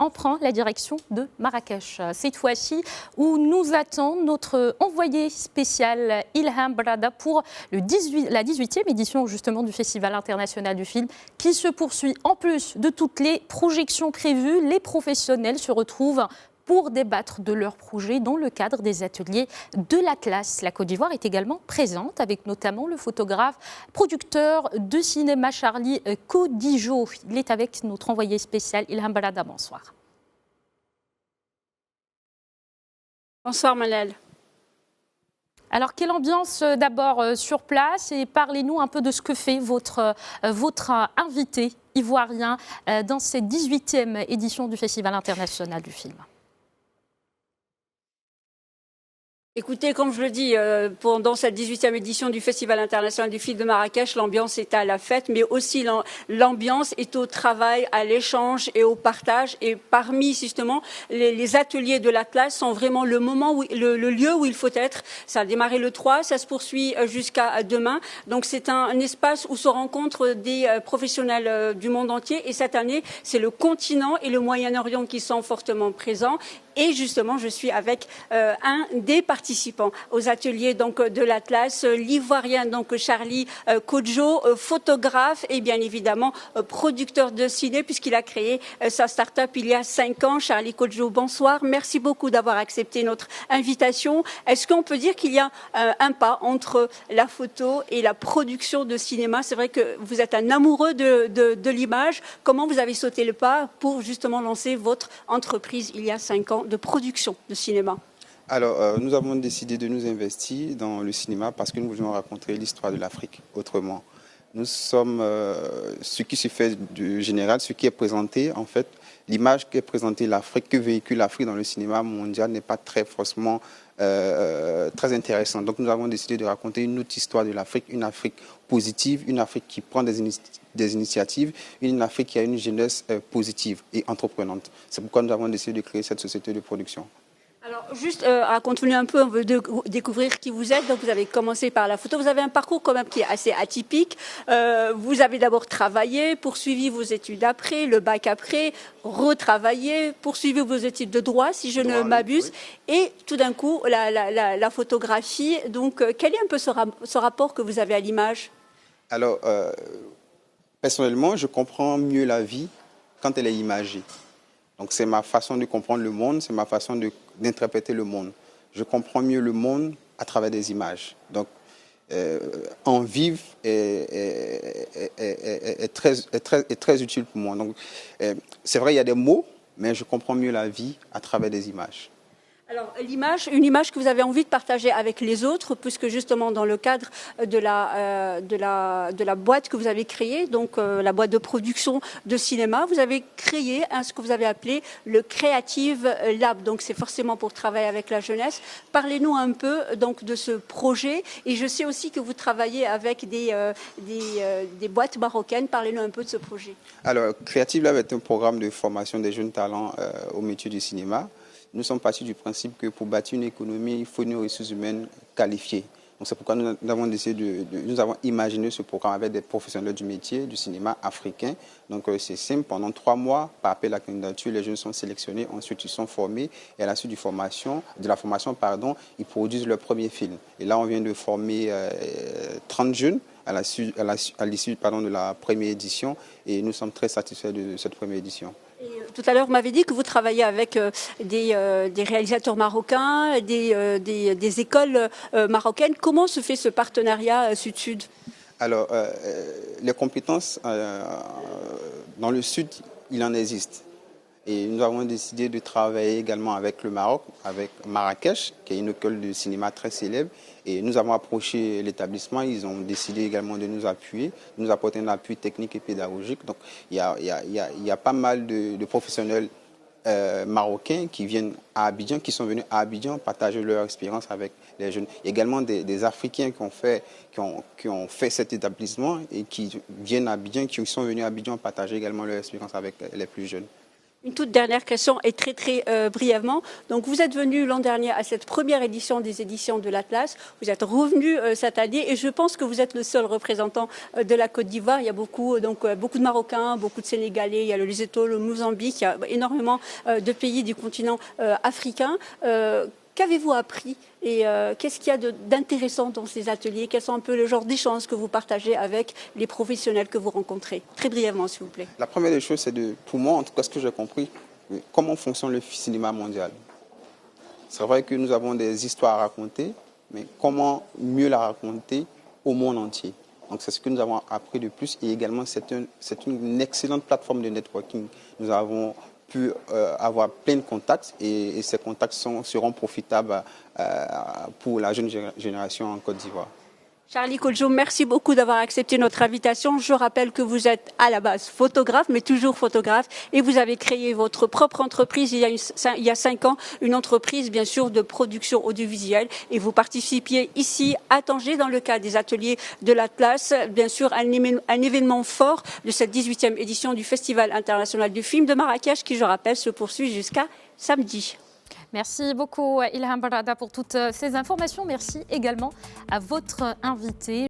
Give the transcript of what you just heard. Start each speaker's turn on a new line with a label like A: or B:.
A: en prend la direction de Marrakech. Cette fois-ci, où nous attend notre envoyé spécial Ilham Brada pour la 18e édition justement du Festival international du film qui se poursuit. En plus de toutes les projections prévues, les professionnels se retrouvent pour débattre de leurs projets dans le cadre des ateliers de l'Atlas. La Côte d'Ivoire est également présente avec notamment le photographe, producteur de cinéma Charlie Codijo. Il est avec notre envoyé spécial Ilham Brada. Bonsoir.
B: Bonsoir Manel.
A: Alors, quelle ambiance d'abord sur place et parlez-nous un peu de ce que fait votre invité ivoirien dans cette 18e édition du Festival international du film.
B: Écoutez, comme je le dis, pendant cette 18e édition du Festival international du film de Marrakech, l'ambiance est à la fête, mais aussi l'ambiance est au travail, à l'échange et au partage. Et parmi, justement, les ateliers de l'Atlas sont vraiment le moment, le lieu où il faut être. Ça a démarré le 3, ça se poursuit jusqu'à demain. Donc c'est un espace où se rencontrent des professionnels du monde entier. Et cette année, c'est le continent et le Moyen-Orient qui sont fortement présents. Et justement, je suis avec un des participants aux ateliers donc de l'Atlas, l'Ivoirien donc Charlie Codijo, photographe et bien évidemment producteur de ciné puisqu'il a créé sa start-up il y a 5 ans. Charlie Codijo, bonsoir. Merci beaucoup d'avoir accepté notre invitation. Est-ce qu'on peut dire qu'il y a un pas entre la photo et la production de cinéma? C'est vrai que vous êtes un amoureux de l'image. Comment vous avez sauté le pas pour justement lancer votre entreprise il y a 5 ans de production de cinéma?
C: Alors, nous avons décidé de nous investir dans le cinéma parce que nous voulions raconter l'histoire de l'Afrique autrement. Nous sommes ce qui se fait de général, ce qui est présenté, en fait, l'image qui est présentée l'Afrique, que véhicule l'Afrique dans le cinéma mondial n'est pas très forcément très intéressante. Donc nous avons décidé de raconter une autre histoire de l'Afrique, une Afrique positive, une Afrique qui prend des initiatives, une Afrique qui a une jeunesse positive et entreprenante. C'est pourquoi nous avons décidé de créer cette société de production.
B: Alors, juste racontez-nous un peu, on veut découvrir qui vous êtes. Donc, vous avez commencé par la photo. Vous avez un parcours quand même qui est assez atypique. Vous avez d'abord travaillé, poursuivi vos études après, le bac après, retravaillé, poursuivi vos études de droit, si je ne m'abuse. Oui. Et tout d'un coup, la photographie. Donc, quel est un peu ce rapport que vous avez à l'image?
C: Alors, personnellement, je comprends mieux la vie quand elle est imagée. Donc c'est ma façon de comprendre le monde, c'est ma façon d'interpréter le monde. Je comprends mieux le monde à travers des images. Donc en vivre est très utile pour moi. Donc c'est vrai, il y a des mots, mais je comprends mieux la vie à travers des images.
B: Alors, une image que vous avez envie de partager avec les autres, puisque justement dans le cadre de la boîte que vous avez créée, donc la boîte de production de cinéma, vous avez créé ce que vous avez appelé le Creative Lab. Donc c'est forcément pour travailler avec la jeunesse. Parlez-nous un peu donc de ce projet. Et je sais aussi que vous travaillez avec des boîtes marocaines. Parlez-nous un peu de ce projet.
C: Alors, Creative Lab est un programme de formation des jeunes talents au métier du cinéma. Nous sommes partis du principe que pour bâtir une économie, il faut une ressources humaines qualifiées. Donc c'est pourquoi nous avons décidé nous avons imaginé ce programme avec des professionnels du métier, du cinéma africain. Donc c'est simple, pendant 3 mois, par appel à la candidature, les jeunes sont sélectionnés, ensuite ils sont formés et à la suite de la formation, ils produisent leur premier film. Et là, on vient de former 30 jeunes à l'issue de la première édition et nous sommes très satisfaits de cette première édition.
B: Tout à l'heure, vous m'avez dit que vous travaillez avec des réalisateurs marocains, des écoles marocaines. Comment se fait ce partenariat Sud-Sud?
C: Alors, les compétences dans le Sud, il en existe. Et nous avons décidé de travailler également avec le Maroc, avec Marrakech, qui est une école de cinéma très célèbre. Et nous avons approché l'établissement, ils ont décidé également de nous appuyer, de nous apporter un appui technique et pédagogique. Donc il y a pas mal de professionnels marocains qui viennent à Abidjan, qui sont venus à Abidjan partager leur expérience avec les jeunes. Il y a également des Africains qui ont fait cet établissement et qui viennent à Abidjan, qui sont venus à Abidjan partager également leur expérience avec les plus jeunes.
B: Une toute dernière question et très brièvement. Donc vous êtes venu l'an dernier à cette première édition des éditions de l'Atlas. Vous êtes revenu cette année et je pense que vous êtes le seul représentant de la Côte d'Ivoire. Il y a beaucoup de Marocains, beaucoup de Sénégalais, il y a le Lesotho, le Mozambique, il y a énormément de pays du continent africain. Qu'avez-vous appris et qu'est-ce qu'il y a d'intéressant dans ces ateliers? Quels sont un peu le genre d'échanges que vous partagez avec les professionnels que vous rencontrez? Très brièvement, s'il vous plaît.
C: La première des choses, c'est pour moi, en tout cas ce que j'ai compris, comment fonctionne le cinéma mondial. C'est vrai que nous avons des histoires à raconter, mais comment mieux la raconter au monde entier. Donc c'est ce que nous avons appris de plus et également c'est une excellente plateforme de networking. Nous avons pu avoir plein de contacts et ces contacts seront profitables pour la jeune génération en Côte d'Ivoire.
B: Charlie Kodjo, merci beaucoup d'avoir accepté notre invitation. Je rappelle que vous êtes à la base photographe, mais toujours photographe, et vous avez créé votre propre entreprise il y a 5 ans, une entreprise bien sûr de production audiovisuelle, et vous participiez ici à Tanger dans le cadre des ateliers de l'Atlas, bien sûr un événement fort de cette 18e édition du Festival international du film de Marrakech qui, je rappelle, se poursuit jusqu'à samedi.
A: Merci beaucoup Ilham Barada pour toutes ces informations. Merci également à votre invité.